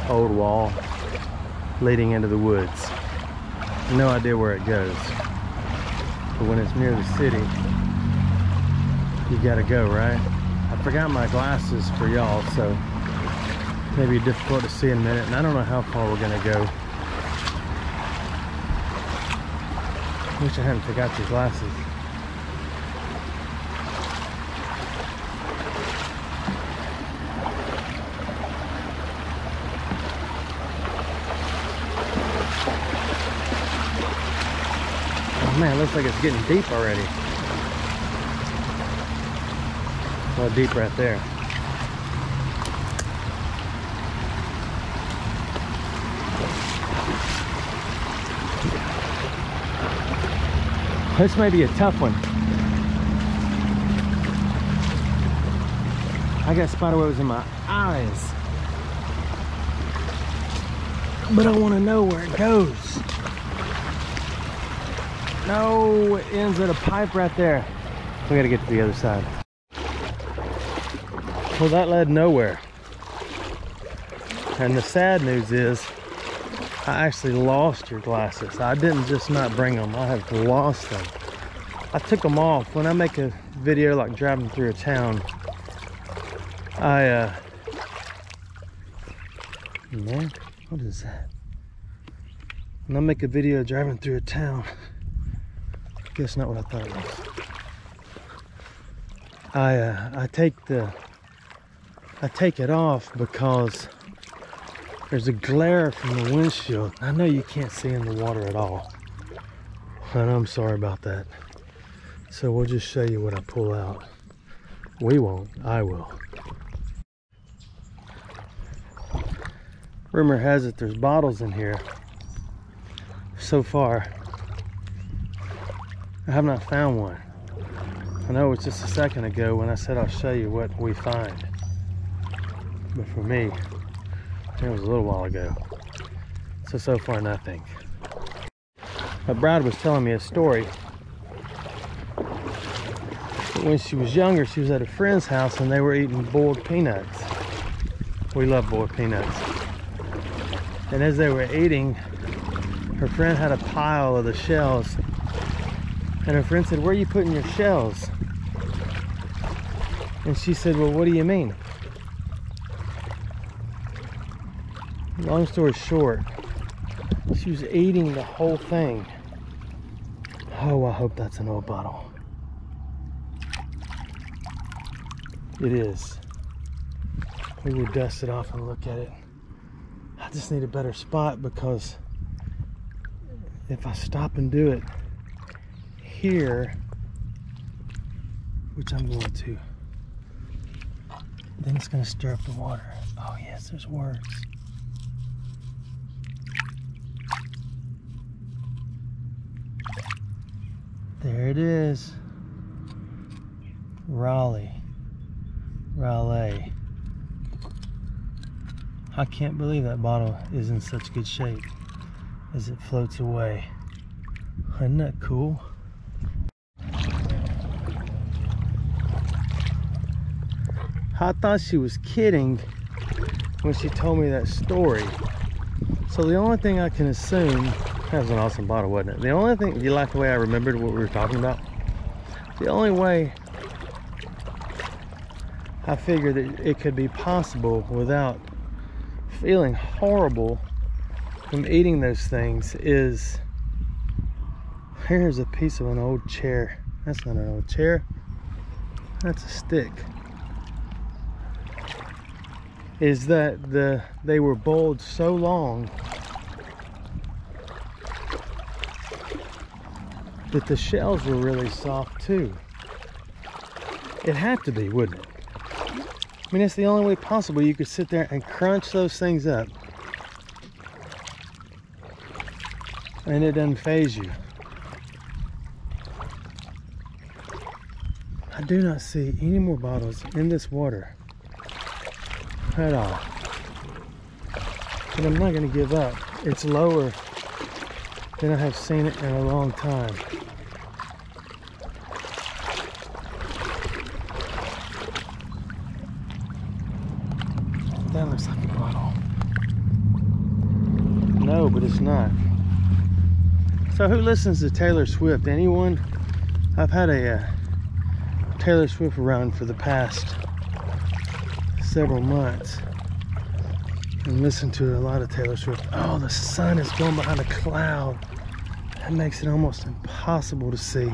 old wall leading into the woods. No idea where it goes. But when it's near the city, you gotta go, right? I forgot my glasses for y'all, so maybe difficult to see in a minute, and I don't know how far we're gonna go. Wish I hadn't forgot these glasses. Oh man, it looks like it's getting deep already. Well, deep right there. This may be a tough one. I got spiderwebs in my eyes, but I want to know where it goes. No, it ends at a pipe right there. We got to get to the other side. Well, that led nowhere. And the sad news is, I actually lost your glasses. I didn't just not bring them, I have lost them. I took them off. When I make a video like driving through a town, man, what is that? When I make a video driving through a town, guess not what I thought it was. I take it off because there's a glare from the windshield. I know you can't see in the water at all, and I'm sorry about that. So we'll just show you what I pull out. We won't, I will. Rumor has it there's bottles in here. So far, I have not found one. I know it was just a second ago when I said I'll show you what we find. But for me, it was a little while ago. So far nothing. But Brad was telling me a story. When she was younger, she was at a friend's house and they were eating boiled peanuts. We love boiled peanuts. And as they were eating, her friend had a pile of the shells. And her friend said, "Where are you putting your shells?" And she said, "Well, what do you mean?" Long story short, she was eating the whole thing. Oh, I hope that's an old bottle. It is. We will dust it off and look at it. I just need a better spot because if I stop and do it here, which I'm going to, then it's going to stir up the water. Oh yes, there's words. There it is. Raleigh. I can't believe that bottle is in such good shape as it floats away. Isn't that cool? I thought she was kidding when she told me that story. So the only thing I can assume, that was an awesome bottle, wasn't it? The only thing, you like the way I remembered what we were talking about? The only way I figured that it could be possible without feeling horrible from eating those things is, here's a piece of an old chair. That's not an old chair, that's a stick. Is that they were boiled so long that the shells were really soft too. It had to be, wouldn't it? I mean, it's the only way possible you could sit there and crunch those things up and it doesn't faze you. I do not see any more bottles in this water at all. But I'm not going to give up. It's lower than I have seen it in a long time. That looks like a bottle. know, but it's not. So who listens to Taylor Swift? Anyone? I've had a Taylor Swift run for the past several months and listened to a lot of Taylor Swift. Oh, the sun is going behind a cloud. That makes it almost impossible to see.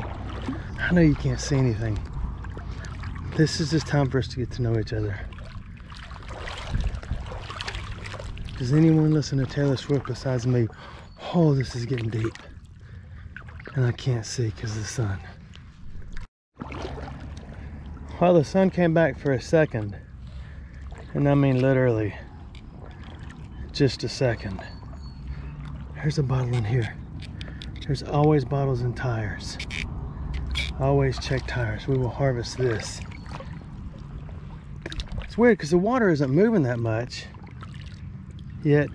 I know you can't see anything. This is just time for us to get to know each other. Does anyone listen to Taylor Swift besides me? Oh, this is getting deep. And I can't see because of the sun. Well, the sun came back for a second. And I mean literally just a second. There's a bottle in here. There's always bottles and tires. Always check tires. We will harvest this. It's weird because the water isn't moving that much. Yet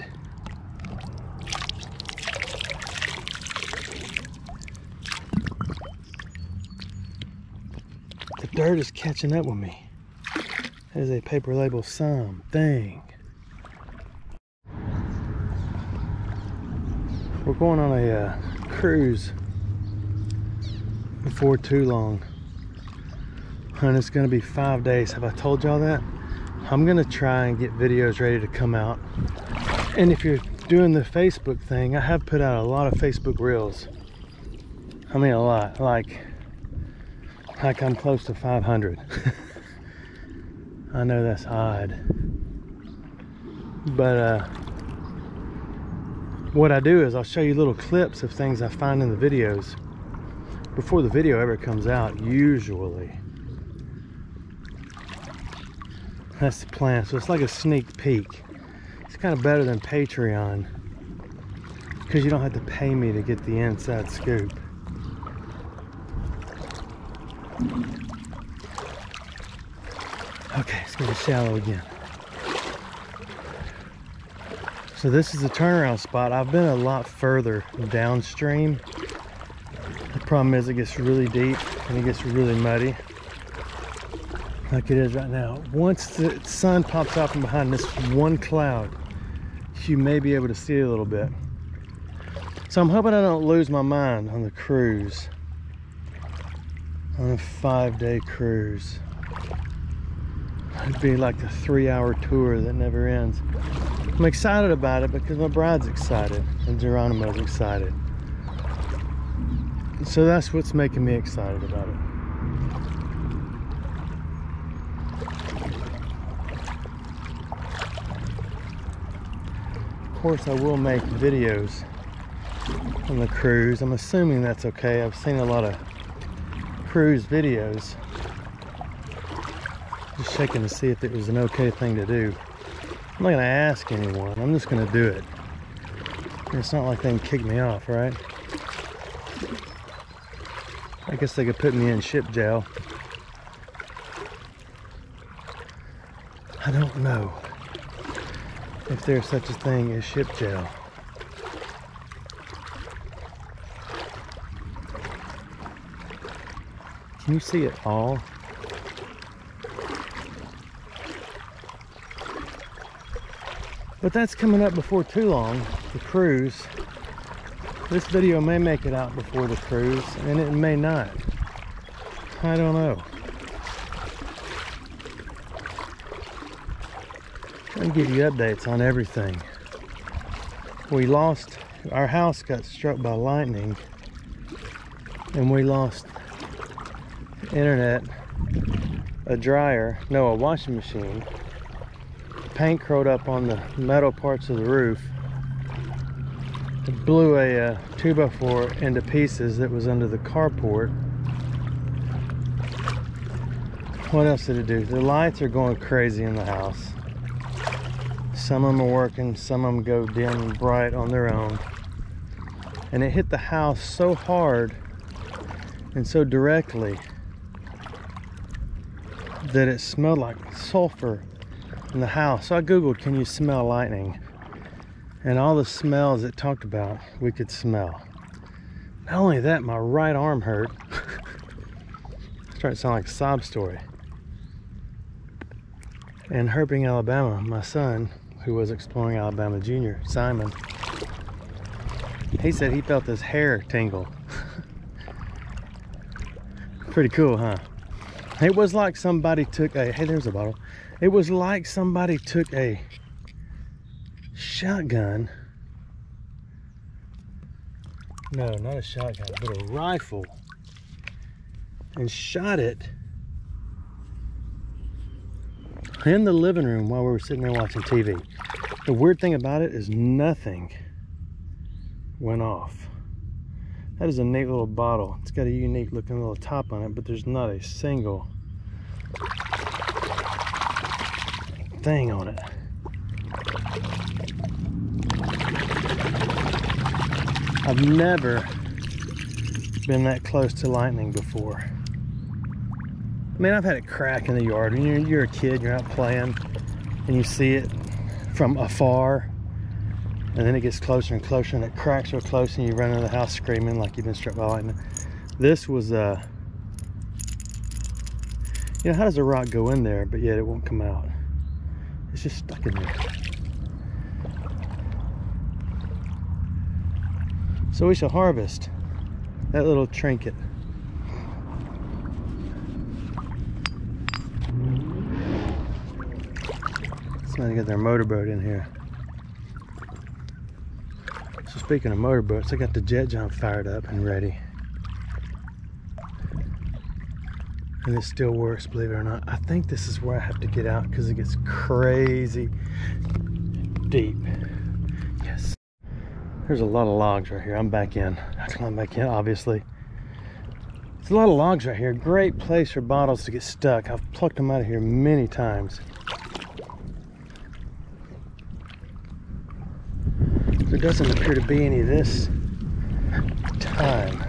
the dirt is catching up with me. There's a paper label something. We're going on a cruise before too long. And it's gonna be 5 days. Have I told y'all that? I'm gonna try and get videos ready to come out. And if you're doing the Facebook thing, I have put out a lot of Facebook reels. I mean a lot, like I'm close to 500. I know that's odd. But what I do is I'll show you little clips of things I find in the videos before the video ever comes out, usually. That's the plan. So it's like a sneak peek. It's kind of better than Patreon because you don't have to pay me to get the inside scoop. Okay, it's gonna be shallow again. So this is the turnaround spot. I've been a lot further downstream. The problem is it gets really deep and it gets really muddy, like it is right now. Once the sun pops out from behind this one cloud, you may be able to see a little bit. So I'm hoping I don't lose my mind on the cruise, on a 5-day cruise. It'd be like a 3-hour tour that never ends. I'm excited about it because my bride's excited and Geronimo's excited. So that's what's making me excited about it. Of course, I will make videos on the cruise. I'm assuming that's okay. I've seen a lot of cruise videos. Just checking to see if it was an okay thing to do. I'm not gonna ask anyone. I'm just gonna do it. It's not like they can kick me off, right? I guess they could put me in ship jail. I don't know if there's such a thing as ship jail. Can you see it all? But that's coming up before too long, the cruise. This video may make it out before the cruise, and it may not. I don't know. I'll give you updates on everything. Our house got struck by lightning, and we lost internet, a washing machine. Paint curled up on the metal parts of the roof. It blew a 2x4 into pieces that was under the carport. What else did it do? The lights are going crazy in the house. Some of them are working, some of them go dim and bright on their own. And it hit the house so hard and so directly that it smelled like sulfur in the house. So I googled, can you smell lightning? And all the smells it talked about, we could smell. Not only that, my right arm hurt. Starting to sound like a sob story. In Herping, Alabama, my son, who was exploring Alabama Junior, Simon, He said he felt his hair tingle. Pretty cool, huh? It was like somebody took a, hey, there's a bottle. It was like somebody took a shotgun. No, not a shotgun, but a rifle, and shot it in the living room while we were sitting there watching TV. The weird thing about it is nothing went off. That is a neat little bottle. It's got a unique looking little top on it, but there's not a single thing on it. I've never been that close to lightning before. I mean, I've had it crack in the yard. When you're a kid, you're out playing, and you see it from afar, and then it gets closer and closer, and it cracks real close, and you run into the house screaming like you've been struck by lightning. This was, you know, how does a rock go in there, but yet it won't come out? It's just stuck in there. So we shall harvest that little trinket. Somebody got their motorboat in here. So speaking of motorboats, I got the Jet Jump fired up and ready. And it still works, believe it or not. I think this is where I have to get out because it gets crazy deep. Yes. There's a lot of logs right here. I'm back in. I climb back in, obviously. There's a lot of logs right here. Great place for bottles to get stuck. I've plucked them out of here many times. There doesn't appear to be any this time.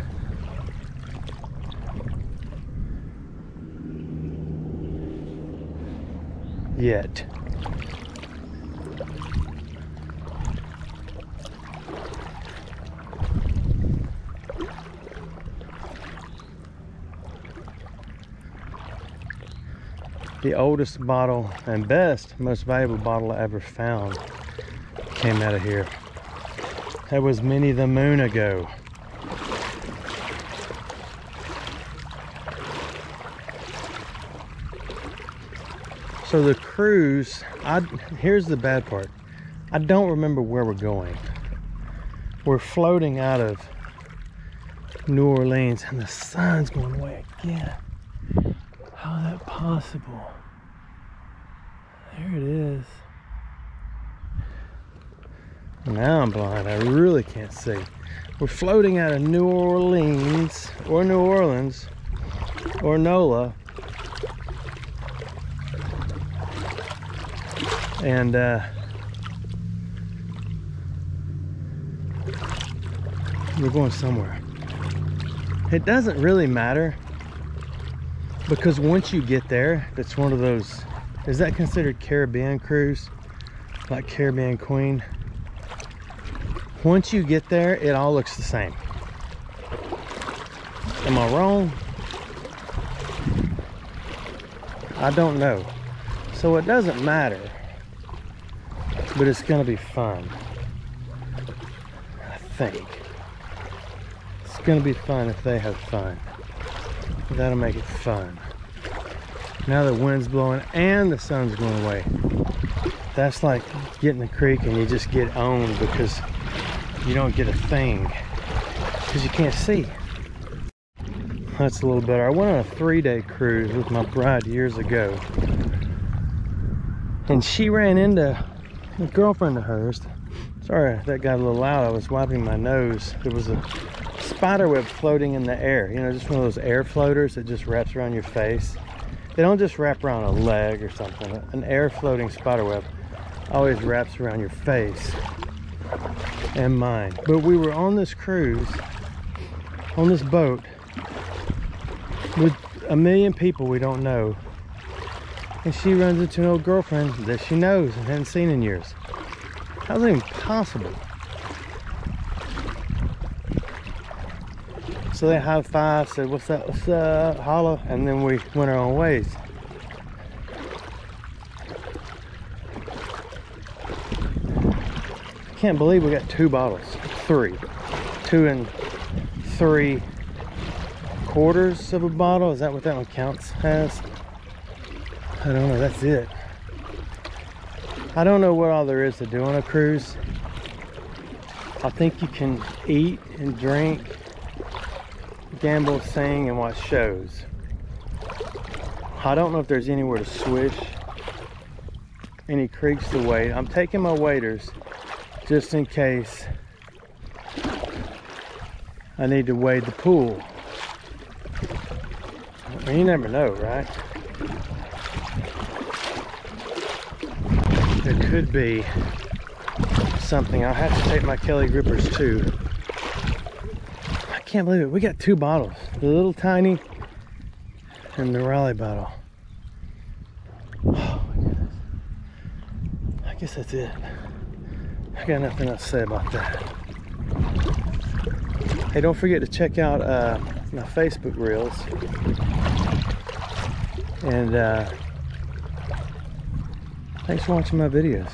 Yet. The oldest bottle and best, most valuable bottle I ever found came out of here. That was many the moon ago. So the cruise, here's the bad part. I don't remember where we're going. We're floating out of New Orleans and the sun's going away again. How is that possible? There it is. Now I'm blind. I really can't see. We're floating out of New Orleans or New Orleans or NOLA. And we're going somewhere. It doesn't really matter because once you get there, it's one of those, is that considered Caribbean cruise? Like Caribbean Queen? Once you get there, it all looks the same. Am I wrong? I don't know. So it doesn't matter. But it's gonna be fun. I think. It's gonna be fun if they have fun. That'll make it fun. Now the wind's blowing and the sun's going away. That's like getting the creek and you just get owned because you don't get a thing. Because you can't see. That's a little better. I went on a 3-day cruise with my bride years ago. And she ran into a girlfriend of hers. Sorry, that got a little loud. I was wiping my nose. There was a spider web floating in the air. You know, just one of those air floaters that just wraps around your face. They don't just wrap around a leg or something. An air floating spider web always wraps around your face and mine. But we were on this cruise, on this boat, with a million people we don't know. And she runs into an old girlfriend that she knows and hasn't seen in years. How's that even possible? So they high five, said, what's up, holla, and then we went our own ways. Can't believe we got 2 bottles, 3. 2 3/4 of a bottle. Is that what that one counts as? I don't know. That's it. I don't know what all there is to do on a cruise. I think you can eat and drink, gamble, sing, and watch shows. I don't know if there's anywhere to swish, any creeks to wade. I'm taking my waders just in case I need to wade the pool. You never know, right? There could be something. I'll have to take my Kelly grippers too. I can't believe it. We got 2 bottles. The little tiny and the Raleigh bottle. Oh my goodness. I guess that's it. I got nothing else to say about that. Hey, don't forget to check out my Facebook reels. And thanks for watching my videos.